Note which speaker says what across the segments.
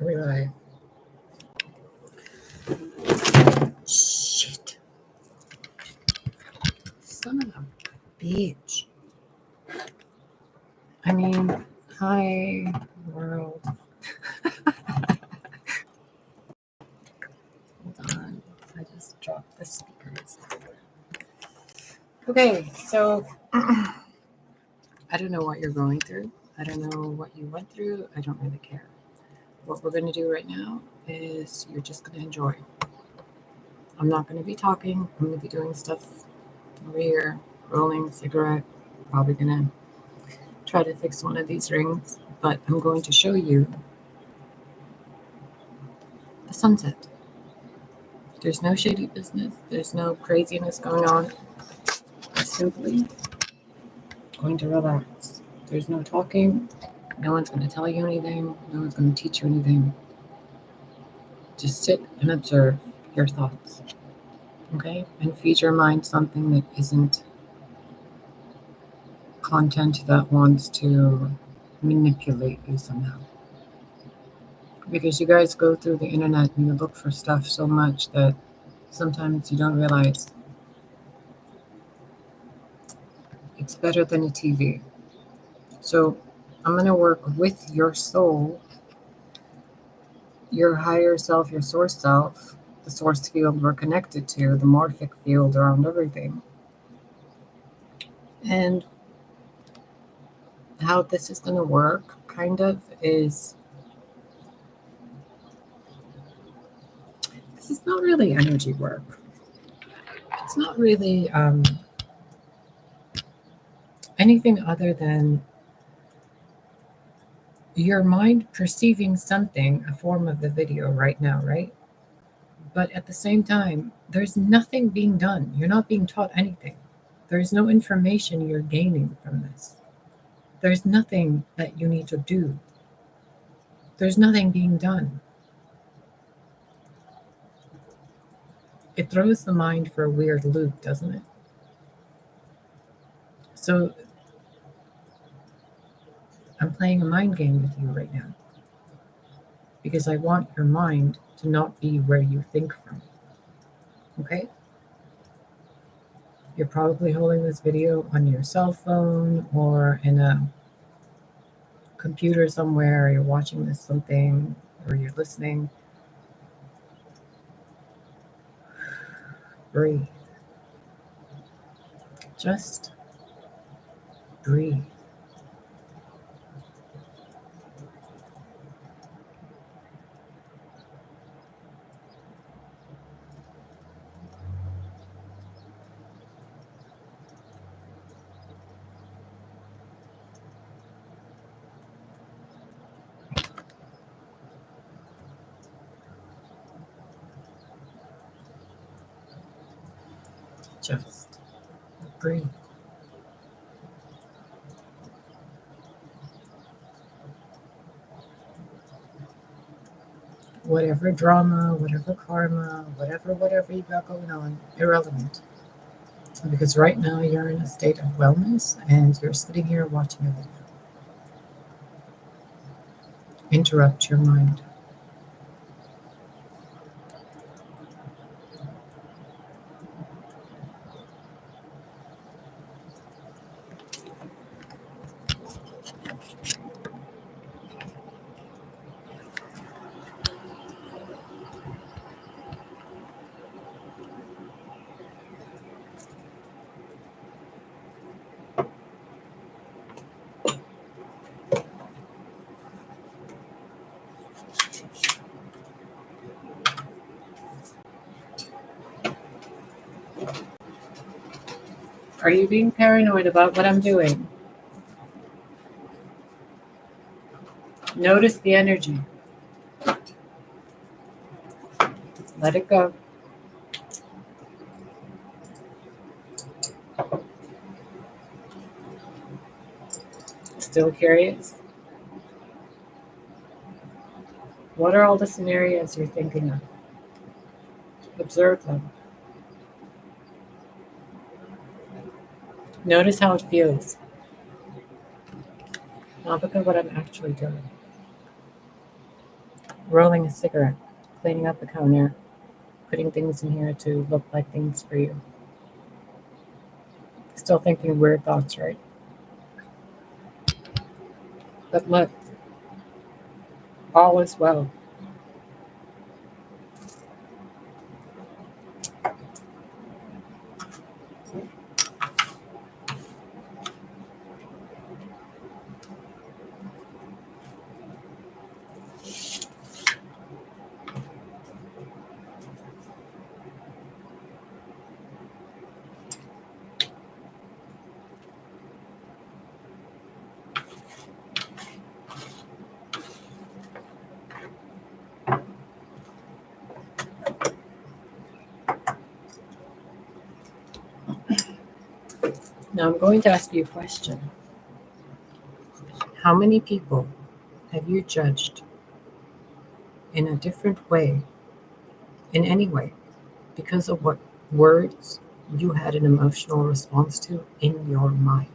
Speaker 1: Are we live? Shit. Son of a bitch. I mean, hi, world. Hold on. I just dropped the speakers. Okay, so I don't know what you're going through. I don't know what you went through. I don't really care. What we're going to do right now is you're just going to enjoy. I'm not going to be talking. I'm going to be doing stuff over here, rolling cigarette. Probably going to try to fix one of these rings, but I'm going to show you the sunset. There's no shady business. There's no craziness going on. I'm simply going to relax. There's no talking. No one's going to tell you anything. No one's going to teach you anything. Just sit and observe your thoughts. Okay? And feed your mind something that isn't content that wants to manipulate you somehow. Because you guys go through the internet and you look for stuff so much that sometimes you don't realize it's better than a TV. So I'm going to work with your soul, your higher self, your source self, the source field we're connected to, the morphic field around everything. And how this is going to work, kind of, is this is not really energy work. It's not really anything other than your mind perceiving something, a form of the video right now, right? But at the same time, there's nothing being done. You're not being taught anything. There's no information you're gaining from this. There's nothing that you need to do. There's nothing being done. It throws the mind for a weird loop, doesn't it? So I'm playing a mind game with you right now because I want your mind to not be where you think from. Okay? You're probably holding this video on your cell phone or in a computer somewhere. You're watching this something or you're listening. Breathe. Just breathe. Just breathe. Whatever drama, whatever karma, whatever you got going on, irrelevant. Because right now you're in a state of wellness and you're sitting here watching a video. Interrupt your mind. Are you being paranoid about what I'm doing? Notice the energy. Let it go. Still curious? What are all the scenarios you're thinking of? Observe them. Notice how it feels. Now look at what I'm actually doing. rolling a cigarette, cleaning up the counter, putting things in here to look like things for you. Still thinking weird thoughts, right? But look, all is well. Now I'm going to ask you a question. How many people have you judged in a different way, in any way, because of what words you had an emotional response to in your mind?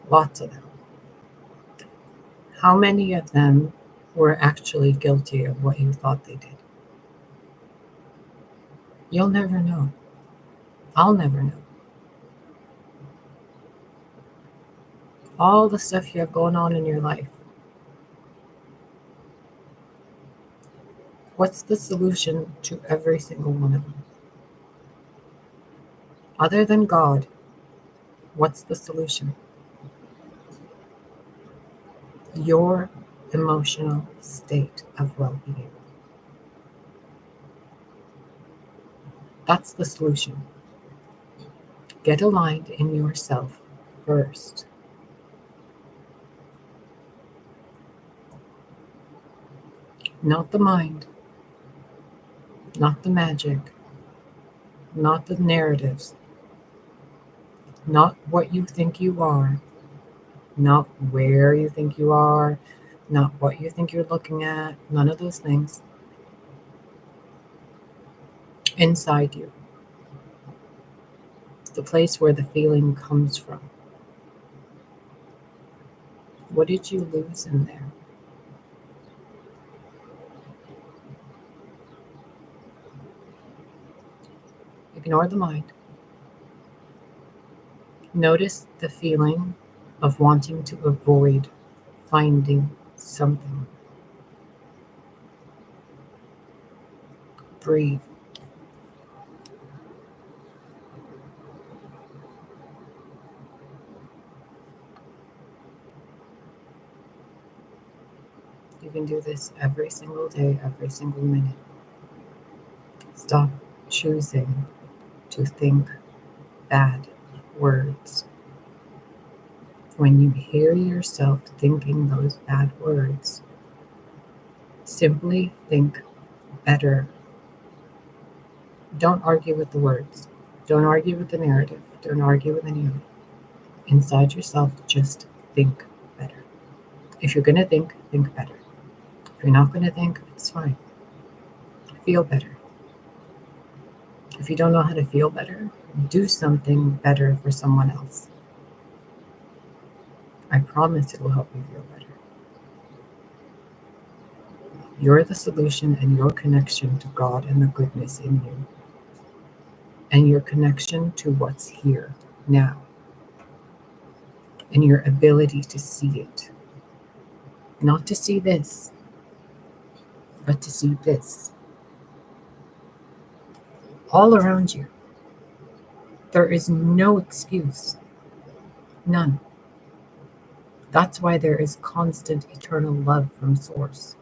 Speaker 1: Lots of them. How many of them were actually guilty of what you thought they did? You'll never know. I'll never know. All the stuff you have going on in your life. What's the solution to every single one of them? Other than God, what's the solution? Your emotional state of well-being. That's the solution. Get aligned in yourself first. Not the mind, not the magic, not the narratives, not what you think you are, not where you think you are, not what you think you're looking at, none of those things. Inside you, the place where the feeling comes from. What did you lose in there? Ignore the mind. Notice the feeling of wanting to avoid finding something. Breathe. You can do this every single day, every single minute. Stop choosing to think bad words. When you hear yourself thinking those bad words, simply think better. Don't argue with the words. Don't argue with the narrative. Don't argue with any of it. Inside yourself, just think better. If you're going to think better. If you're not going to think, it's fine. Feel better. If you don't know how to feel better, do something better for someone else. I promise it will help you feel better. You're the solution and your connection to God and the goodness in you. And your connection to what's here now. And your ability to see it. Not to see this, but to see this. All around you. There is no excuse. None. That's why there is constant eternal love from Source.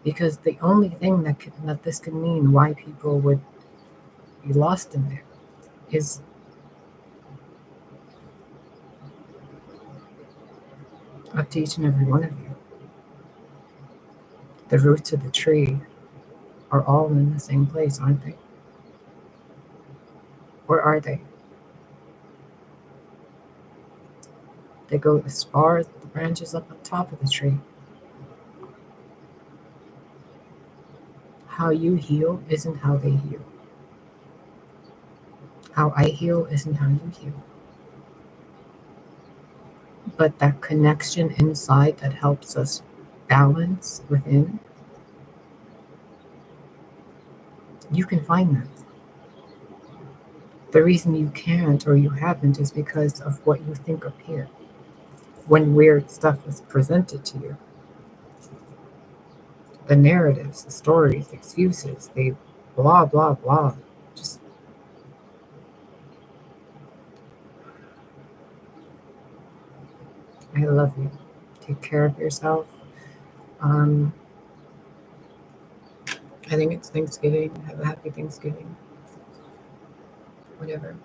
Speaker 1: Because the only thing that this can mean, why people would be lost in there, is up to each and every one of you. The roots of the tree are all in the same place, aren't they? Or are they? They go as far as the branches up top of the tree. How you heal isn't how they heal. How I heal isn't how you heal. But that connection inside that helps us balance within, you can find that. The reason you can't or you haven't is because of what you think up here. When weird stuff is presented to you, the narratives, the stories, the excuses, they blah, blah, blah. Just, I love you. Take care of yourself. Um, I think it's Thanksgiving. Have a happy Thanksgiving. Whatever.